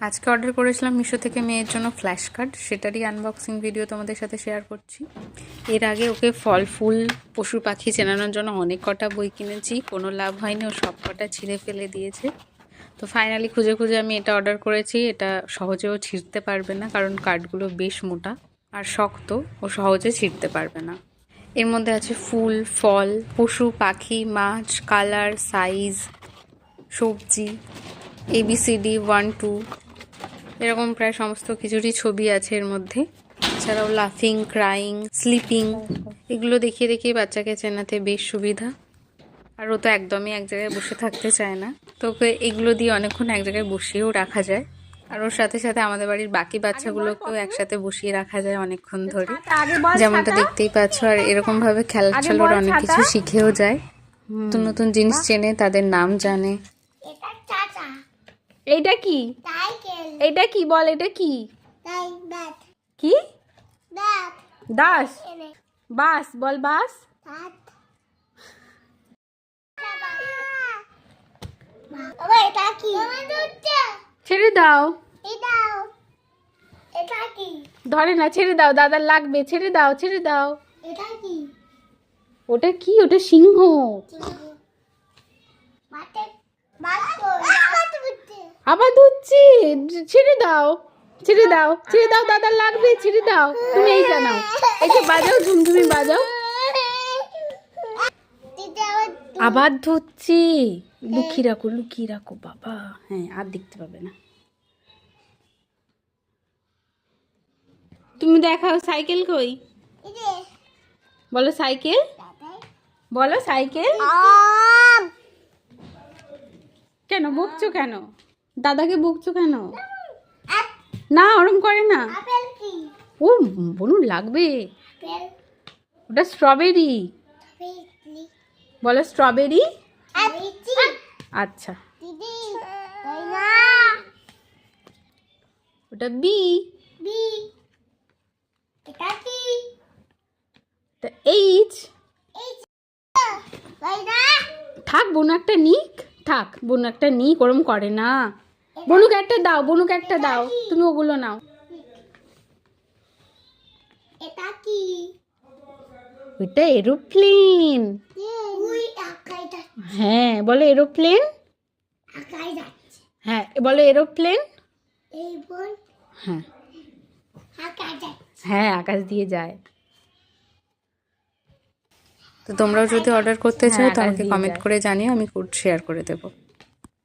আজকে অর্ডার করেছিলাম মিশো থেকে মেয়ের জন্য ফ্ল্যাশ কার্ড, সেটারই আনবক্সিং ভিডিও তোমাদের সাথে শেয়ার করছি। এর আগে ওকে ফল ফুল পশু পাখি চেনানোর জন্য অনেক কটা বই কিনেছি, কোনো লাভ হয়নি, ও সব কটা ছিঁড়ে ফেলে দিয়েছে। তো ফাইনালি খুঁজে খুঁজে আমি এটা অর্ডার করেছি। এটা সহজেও ছিঁড়তে পারবে না, কারণ কার্ডগুলো বেশ মোটা আর শক্ত, ও সহজে ছিঁড়তে পারবে না। এর মধ্যে আছে ফুল, ফল, পশু পাখি, মাছ, কালার, সাইজ, সবজি, ABCD 1 2 এরকম প্রায় সমস্ত কিছুরই ছবি আছে এর মধ্যে। এছাড়াও লাফিং, ক্রাইং, স্লিপিং, এগুলো দেখিয়ে দেখিয়ে বাচ্চাকে চেনাতে বেশ সুবিধা। আর ও তো একদমই এক জায়গায় বসে থাকতে চায় না, তো ওকে এগুলো দিয়ে অনেকক্ষণ এক জায়গায় বসিয়েও রাখা যায়। আর ওর সাথে সাথে আমাদের বাড়ির বাকি বাচ্চাগুলোকেও একসাথে বসিয়ে রাখা যায় অনেকক্ষণ ধরে, যেমনটা দেখতেই পাচ্ছ। আর এরকমভাবে খেলার ছলে ওরা অনেক কিছু শিখেও যায়, নতুন নতুন জিনিস চেনে, তাদের নাম জানে। এইটা কি? এইটা কি বল? এটা কি? কি? দাস? বাস বল, বাস। ছেড়ে দাও, ধরে না, ছেড়ে দাও, দাদার লাগবে, ছেড়ে দাও, ছেড়ে দাও। ওটা কি? ওটা সিংহ। আবার ধুচ্ছি, ছেড়ে দাও, ছেড়ে দাও, ছেড়ে দাও, দাদার লাগবে, ছেড়ে দাও। তুমি এইটা নাও, এই যে বাজাও, ঝুমঝুমি বাজাও। আবার ধুচ্ছি, লুকিয়ে রাখো, লুকিয়ে রাখো বাবা। হ্যাঁ, আর দেখতে পাবে না। তুমি দেখাও সাইকেল কই? বলো সাইকেল, বলো সাইকেল। কেন বকছো? কেন দাদাকে বকছো কেন? না, ওরম করে না। ও বলুন লাগবে, ওটা স্ট্রবেরি। বলো স্ট্রবেরি। আচ্ছা, ওটা বি। এইচ। থাক, বোন একটা নিক, থাক, বোন একটা নিক, ওরম করে না। বনুকে একটা দাও, বনুকে একটা দাও, তুমি ওগুলো নাও। ওইটা এরোপ্লেন। হ্যাঁ, বলো এরোপ্লেন। হ্যাঁ, বলো এরোপ্লেন। হ্যাঁ হ্যাঁ, আকাশ দিয়ে যায়। তো তোমরাও যদি অর্ডার করতে চাও তো আমাকে কমেন্ট করে জানিও, আমি কোড শেয়ার করে দেবো।